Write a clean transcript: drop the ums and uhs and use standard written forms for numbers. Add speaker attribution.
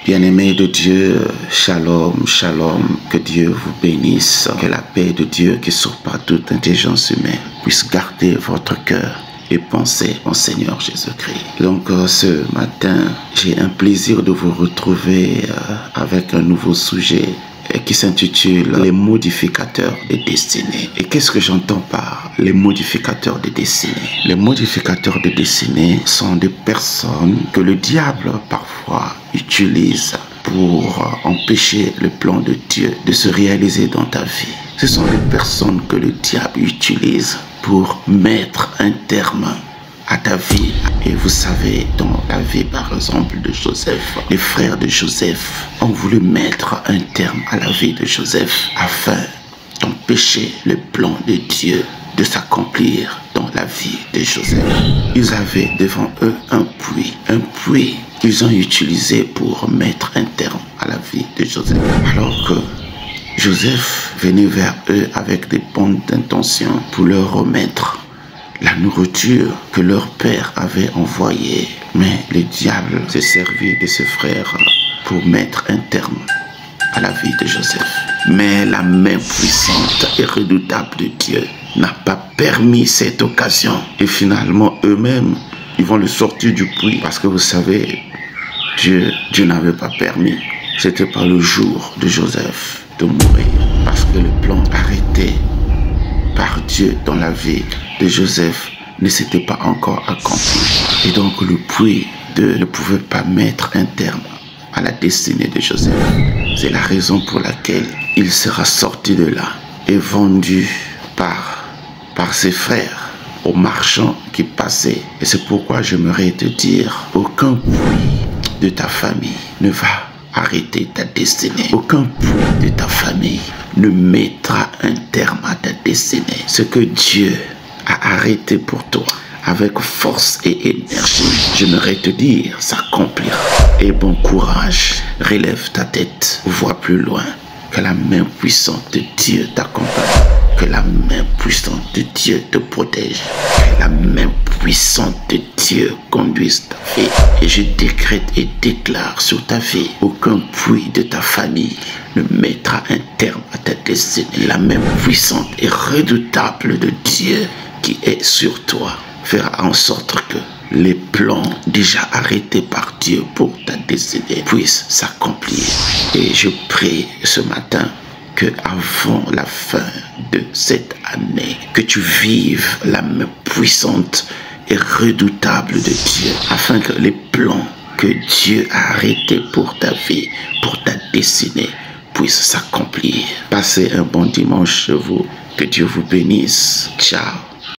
Speaker 1: Bien-aimés de Dieu, shalom, shalom, que Dieu vous bénisse, que la paix de Dieu qui surpasse toute intelligence humaine puisse garder votre cœur et penser au Seigneur Jésus-Christ. Donc ce matin, j'ai un plaisir de vous retrouver avec un nouveau sujet qui s'intitule « Les modificateurs de destinée ». Et qu'est-ce que j'entends par les modificateurs de destinée? Les modificateurs de destinée sont des personnes que le diable parfois utilise pour empêcher le plan de Dieu de se réaliser dans ta vie. Ce sont des personnes que le diable utilise pour mettre un terme à ta vie. Et vous savez, dans la vie par exemple de Joseph, les frères de Joseph ont voulu mettre un terme à la vie de Joseph afin d'empêcher le plan de Dieu de s'accomplir dans la vie de Joseph. Ils avaient devant eux un puits qu'ils ont utilisé pour mettre un terme à la vie de Joseph. Alors que Joseph venait vers eux avec des bonnes intentions pour leur remettre la nourriture que leur père avait envoyée. Mais le diable s'est servi de ses frères pour mettre un terme à la vie de Joseph. Mais la main puissante et redoutable de Dieu n'a pas permis cette occasion. Et finalement, eux-mêmes, ils vont le sortir du puits. Parce que vous savez, Dieu n'avait pas permis. C'était pas le jour de Joseph de mourir. Parce que le plan arrêté par Dieu dans la vie de Joseph ne s'était pas encore accompli. Et donc le puits ne pouvait pas mettre un terme à la destinée de Joseph. C'est la raison pour laquelle il sera sorti de là et vendu par ses frères aux marchands qui passaient. Et c'est pourquoi j'aimerais te dire, aucun puits de ta famille ne va arrêter ta destinée. Aucun puits de ta famille ne mettra un terme à ta destinée. Ce que Dieu a arrêté pour toi avec force et énergie, j'aimerais te dire, s'accomplira. Et bon courage, relève ta tête, vois plus loin, que la main puissante de Dieu t'accompagne, que la main puissante de Dieu te protège, que la main puissante de Dieu conduise ta vie. Et je décrète et déclare sur ta vie, aucun puits de ta famille ne mettra un terme à ta destinée. La main puissante et redoutable de Dieu qui est sur toi fera en sorte que les plans déjà arrêtés par Dieu pour ta destinée puissent s'accomplir. Et je prie ce matin que avant la fin de cette année, que tu vives la main puissante et redoutable de Dieu, afin que les plans que Dieu a arrêtés pour ta vie, pour ta destinée, puissent s'accomplir. Passez un bon dimanche chez vous. Que Dieu vous bénisse. Ciao.